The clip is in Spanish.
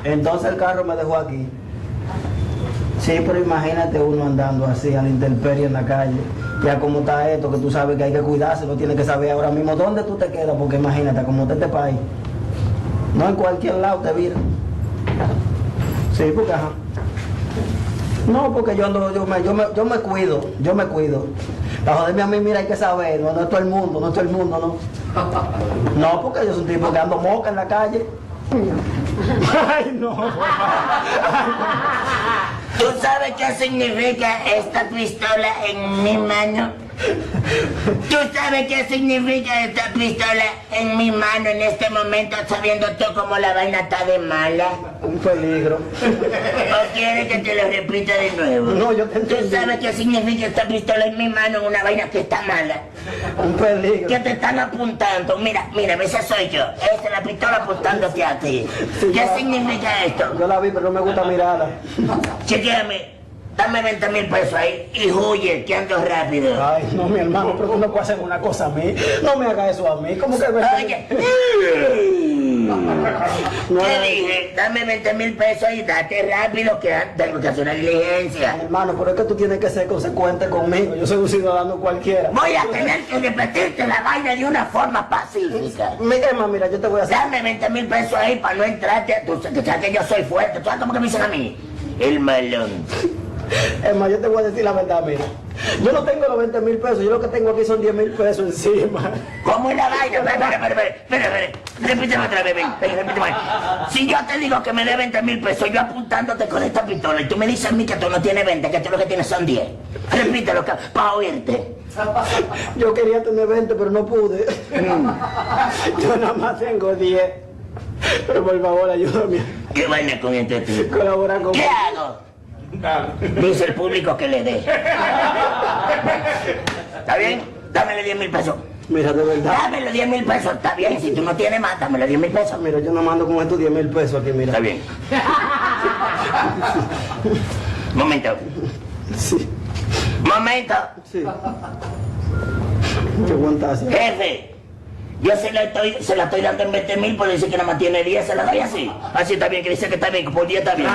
Entonces el carro me dejó aquí. Sí, pero imagínate uno andando así a la intemperie en la calle. Ya como está esto, que tú sabes que hay que cuidarse, no tienes que saber ahora mismo dónde tú te quedas, porque imagínate cómo está este país. No en cualquier lado te vira. Sí, porque ajá. No, porque yo me cuido. Para joderme a mí, mira, hay que saber, no es todo el mundo, no. No, porque yo soy un tipo que ando moca en la calle. Ay, no. ¿Tú sabes qué significa esta pistola en mi mano? ¿Tú sabes qué significa esta pistola en mi mano en este momento, sabiendo tú cómo la vaina está de mala? Un peligro. ¿O quieres que te lo repita de nuevo? No, yo te entendí. ¿Tú sabes qué significa esta pistola en mi mano en una vaina que está mala? Un peligro. Que te están apuntando. Mira, esa soy yo. Esa es la pistola apuntándote a ti. Sí, ¿Qué significa esto? Yo la vi, pero no me gusta mirarla. Chequéame. Dame 20,000 pesos ahí y huye, que ando rápido. Ay, no, mi hermano, pero tú no puedes hacer una cosa a mí. No me hagas eso a mí. ¿Cómo que me... Oye. No, Te dije, dame 20,000 pesos y date rápido que tengo que hacer una diligencia. Hermano, pero es que tú tienes que ser consecuente conmigo. Yo soy un ciudadano cualquiera. Voy a tener que repetirte la vaina de una forma pacífica. Emma, mira, yo te voy a hacer... Dame 20,000 pesos ahí para no entrarte. Tú sabes que yo soy fuerte. ¿Tú sabes cómo que me dicen a mí? El malón. Emma, yo te voy a decir la verdad, mira. Yo no tengo los 20,000 pesos. Yo lo que tengo aquí son 10,000 pesos encima. ¿Cómo es la vaina? Espera. Repíteme otra vez, ven, repíteme. Si yo te digo que me dé 20,000 pesos, yo apuntándote con esta pistola, y tú me dices a mí que tú no tienes 20, que tú lo que tienes son 10. Repítelo, para oírte. Yo quería tener 20, pero no pude. Yo nada más tengo 10. Pero por favor, ayúdame. ¿Qué vaina con esto tú? Colabora conmigo. ¿Qué hago? Dice el público que le dé. ¿Está bien? Dámele 10,000 pesos. Mira, de verdad. Dámele 10,000 pesos. Está bien, si tú no tienes más, dámele 10,000 pesos. Mira, yo no mando con estos 10,000 pesos aquí, mira. Está bien. Momento. Sí, Momento. qué guantazo. Jefe, yo se la estoy dando en 20,000 por decir que nada más tiene 10, se la doy así. Así está bien, que dice que está bien, que por 10 está bien.